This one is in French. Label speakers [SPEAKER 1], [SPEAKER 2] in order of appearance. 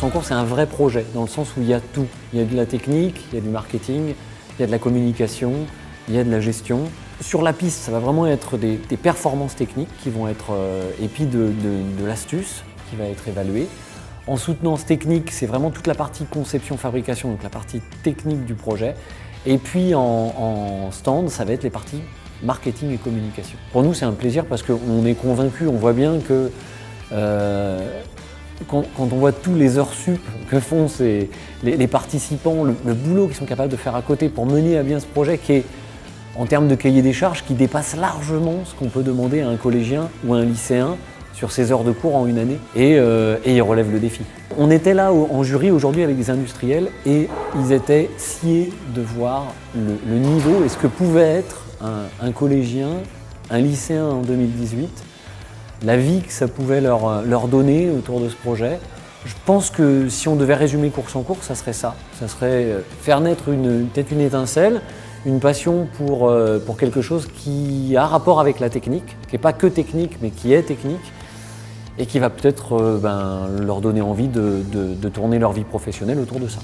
[SPEAKER 1] en cours, c'est un vrai projet, dans le sens où il y a tout. Il y a de la technique, il y a du marketing, il y a de la communication, il y a de la gestion. Sur la piste, ça va vraiment être des performances techniques qui vont être, et puis de l'astuce qui va être évaluée. En soutenance technique, c'est vraiment toute la partie conception-fabrication, donc la partie technique du projet. Et puis en stand, ça va être les parties marketing et communication. Pour nous, c'est un plaisir parce qu'on est convaincus, on voit bien que quand on voit tous les heures sup que font les participants, le boulot qu'ils sont capables de faire à côté pour mener à bien ce projet qui est, en termes de cahier des charges, qui dépasse largement ce qu'on peut demander à un collégien ou à un lycéen sur ses heures de cours en une année, et ils relèvent le défi. On était là en jury aujourd'hui avec des industriels et ils étaient sciés de voir le niveau et ce que pouvait être un collégien, un lycéen en 2018, la vie que ça pouvait leur donner autour de ce projet. Je pense que si on devait résumer course en cours, ça serait ça. Ça serait faire naître peut-être une étincelle, une passion pour quelque chose qui a rapport avec la technique, qui n'est pas que technique, mais qui est technique, et qui va peut-être leur donner envie de tourner leur vie professionnelle autour de ça.